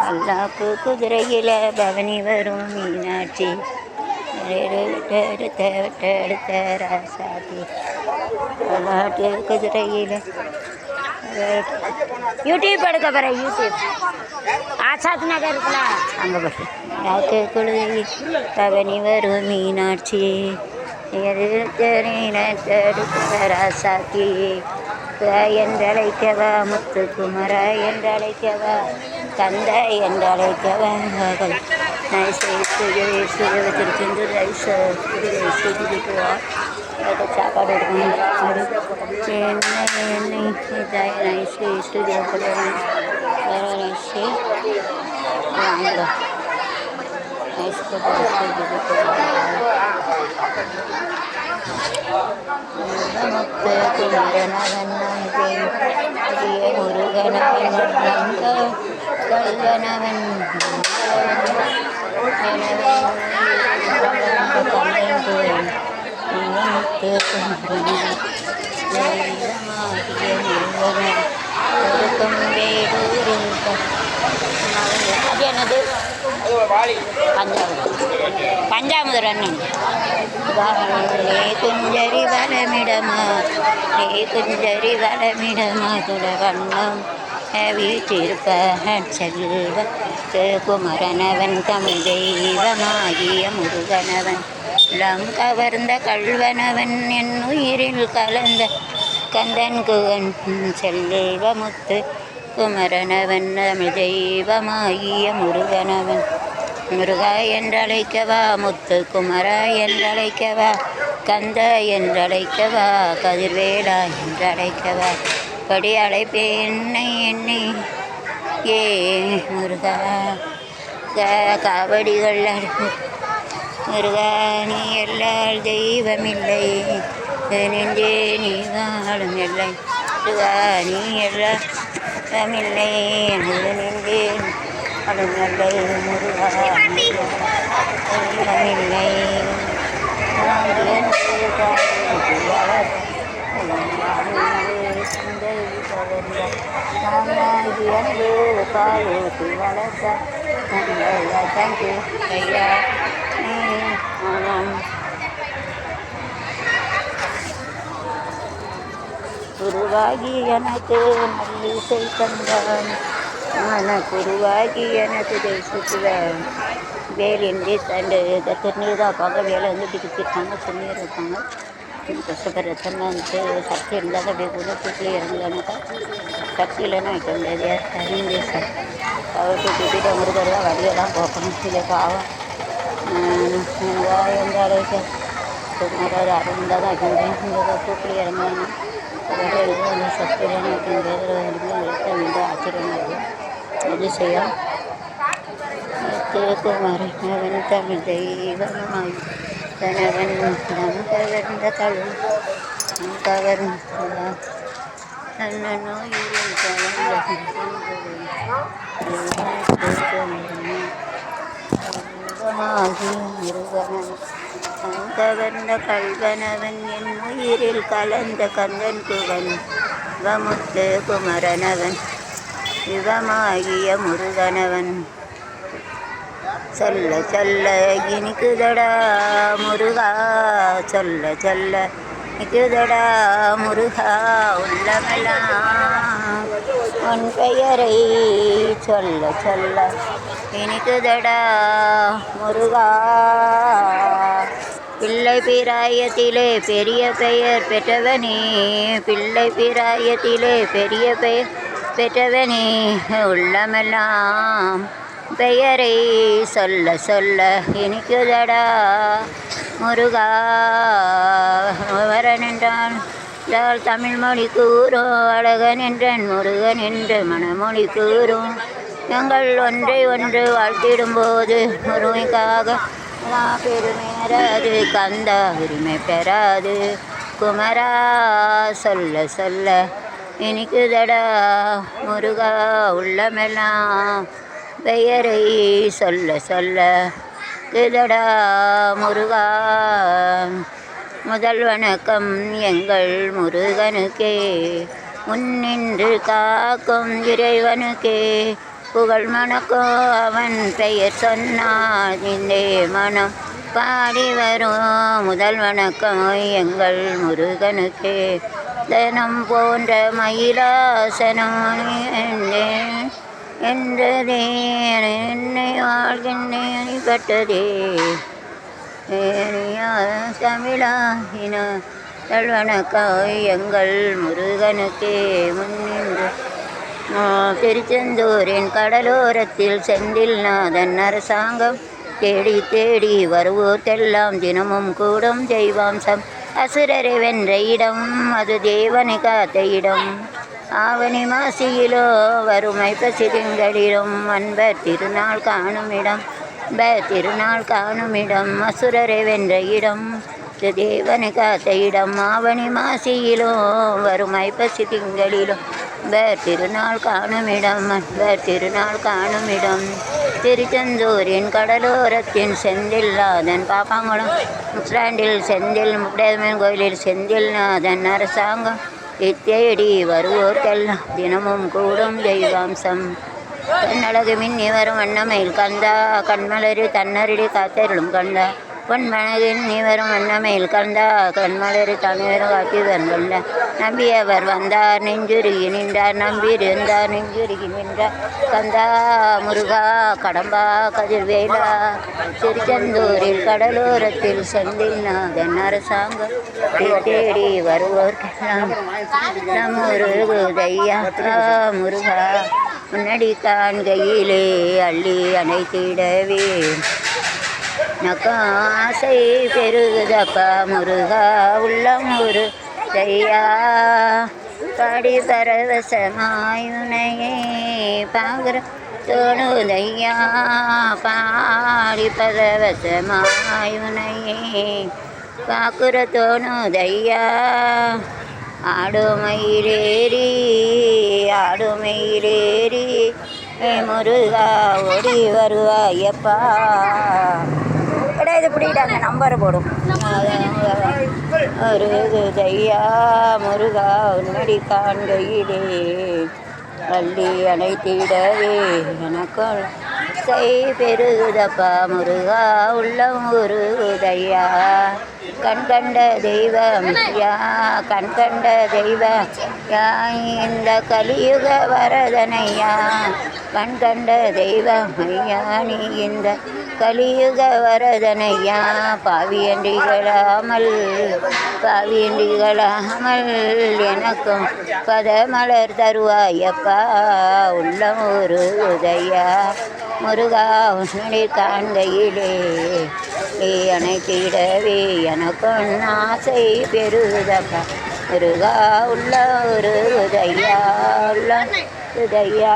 அல்லாப்பு குதிரையில் பவனி வரும் மீனாட்சி ராசாத்தி அல்லாட்டு குதிரையில் யூடியூப் எடுக்க போகிற யூடியூப் ஆசாத் நகர் இருக்குல்ல அங்கே போட்டு அல்லாட்டு குதிரையில் பவனி வரும் மீனாட்சி ராசாத்தி என்றழைக்கவா முத்துக்குமர என்றழைக்கவா கந்த என்றழைக்கவா திருச்செந்தூர் ரைஸ் சாப்பாடு எடுக்கணும் எண்ணெய் ரைஸ் ஸ்டுடியோ போடுவேன் வேறு ரைஸு வாங்கலாம் ரைஸ் போட்டு முருகனவன் கல்வனவன் அது என்னது பஞ்சாமுதர் அண்ணன் குஞ்சரி வளமிடமா குஞ்சரி வளமிடமா துளவண்ணம் வீட்டிருப்பன் செல்வ குமரனவன் தமிழ் தெய்வமாகிய முருகனவன் லம் கவர்ந்த கல்வனவன் என் உயிரில் கலந்த கந்தன் குகன் செல்வமுத்து குமரனவன் தமிழ் தெய்வமாகிய முருகனவன் முருகா என்றழைக்கவா முத்து குமரா என்றழைக்கவா கந்த என்றழைக்கவா கதிர்வேலா என்றழைக்கவா படி அழைப்பே என்னை என்னை ஏ முருகா காவடிகள் முருகா நீ எல்லால் தெய்வமில்லை நெஞ்சே நீ வாழும் எல்லை முருகா நீ எல்லாமில்லை நெஞ்சே அழுநல்லை முருகா தெய்வமில்லை தேங்க்யூ ஐயா குருவாகி எனக்கு நல்லிசை தந்தான் குருவாகி எனக்கு தேசிக்குவேன் வேலின்றி தண்டு திருநீர் தான் பார்க்க வேலை வந்து பிடிச்சிருக்காங்க திருநீர் இருப்பாங்க கஷ்டப்படுற தண்ணி வந்துட்டு சக்தி இருந்தால் அப்படியே கூட தூக்கி இறங்கலனாக்கா சக்தி இல்லைன்னா வைக்க முடியாது அறிந்து சார் அவருக்கு கூட்டிகிட்டு முருகர் தான் வழியெல்லாம் போக்கணும் இதை பாவம் எந்த அளவுக்கு சுமாராக அருந்தால் தான் வைக்க முடியும் இந்த தூக்கி இறங்கலான்னா இது வந்து சக்தி இல்லைன்னா வைக்க முடியாது எழுத்த மீண்டும் ஆச்சரியமாக இருக்கும் அதிசயம் குமரனவன் தமிழ் தெய்வமாய் கணவன் நம் கவர்ந்த தழும் கவர்ந்த நல்ல நோயில் முருகனன் கவர்ந்த கல்வனவன் என் உயிரில் கலந்த கந்தன் குவன் வமுத்து குமரனவன் சிவமாகிய முருகனவன் சொல்ல சொல்ல இனிக்குதடா முருகா சொல்ல சொல்ல இனிக்குதடா முருகா உள்ளமெல்லாம் உன் பெயரை சொல்ல சொல்ல இனிக்குதடா முருகா பிள்ளை பிராயத்திலே பெரிய பெயர் பெற்றவனே பிள்ளை பிராயத்திலே பெரிய பெயர் பெற்றவனே உள்ளமெல்லாம் பெயரை சொல்ல சொல்ல இனிக்குதடா முருகா வரன் என்றான் தமிழ் மொழி கூறும் அழகன் என்றன் முருகன் என்று மனமொழி கூறும் எங்கள் ஒன்றை ஒன்று வாழ்த்திடும்போது முருகைக்காக பெருமையராது கந்தா உரிமை பெறாது குமரா சொல்ல சொல்ல இனிக்குதடா முருகா உள்ளமெல்லாம் பெயரை சொல்ல சொல்ல கிதடா முருகா முதல் வணக்கம் எங்கள் முருகனுக்கே முன்னின்று காக்கும் இறைவனுக்கே புகழ் மணக்கோ அவன் பெயர் சொன்னால் நின்றே மனம் பாடி வரும் முதல் வணக்கம் எங்கள் முருகனுக்கே. தனம் போன்ற மயிலாசனம் என்றதே என்னை வாழ்கின்றேன் பட்டதே தமிழாயின வணக்கம் எங்கள் முருகனுக்கே. முன்னின்று திருச்செந்தூரின் கடலோரத்தில் செந்தில் நாதன் அரசாங்கம் தேடி தேடி வருவோர்க்கெல்லாம் தினமும் கூடும் தெய்வாம்சம். அசுரரை வென்ற இடம் அது தேவனை காத்த இடம். ஆவணி மாசியிலோ வறுமை பசிதிங்களிலும் அன்பர் திருநாள் காணும் இடம். திருநாள் காணும் இடம் அசுரரை வென்ற இடம் தேவனை காத்த இடம். ஆவணி மாசியிலோ வறுமை பசி திங்களிலும் திருநாள் காணும் இடம். திருநாள் காணும் இடம் திருச்செந்தூரின் கடலோரத்தின் செந்தில் நாதன் பாப்பாங்குளம் ஸ்டாண்டில் செந்தில் முடேமன் கோயிலில் செந்தில் நாதன் அரசாங்கம் தேடி வருவோர்க்கெல்லாம் தினமும் கூடும் தெய்வாம்சம். கண்ணழகு மின்னி வரும் வண்ணமையில் கந்தா கண்மலரு தன்னருடி காத்தருளும் கண்டா பொன்மனதின் நீ வரும் வண்ணமையில் கண்டா கண்மலரு தனிவரும் காத்திதன் கண்டா. நம்பியவர் வந்தார் நெஞ்சுருகி நின்றார் நம்பியிருந்தார் நெஞ்சுருகி நின்றார் கந்தா முருகா கடம்பா கதிர்வேலா. திருச்செந்தூரில் கடலோரத்தில் செந்தில் நாதன் அரசாங்கம் தேடி வருவோர்க்கெல்லாம் நம் முருகுதையா முருகா முன்னடி காண்கையிலே அள்ளி அணைத்திடவே நக்காசை பெருகுதப்பா முருகா உள்ளம் ஒரு தையா. பாடி பரவசமாயுனையே பாங்குற தோணுதையா பாடி பரவசமாயுனையே பாக்குற தோணுதையா. ஆடுமயிலேறி ஆடுமயிலேறி முருகா ஓடி வருவாயப்பா. இது பிடிக்கிட்டாங்க நம்பரை போடும். ஒரு தையா முருகா உன்னடி காண்கையிலே அள்ளி அணைத்திடவே எனக்கும் பெருகுதப்பா முருகா உள்ளம் ஒரு தையா. கண் கண்ட தெய்வம் யா கண் கண்ட தெய்வம் யா இந்த கலியுக வரதனையா. கண் கண்ட தெய்வம் ஐயா நீ இந்த கலியுக வரதனையா. பாவியண்டிகளாமல் எனக்கும் பதமலர் தருவாயப்பா உள்ளம் ஒரு உதையா. முருகா உன்னை காண்கையிலே அணைத்திடவே எனக்கும் ஆசை பெருதப்பா முருகா உள்ள ஒரு உதையா உள்ள உதையா.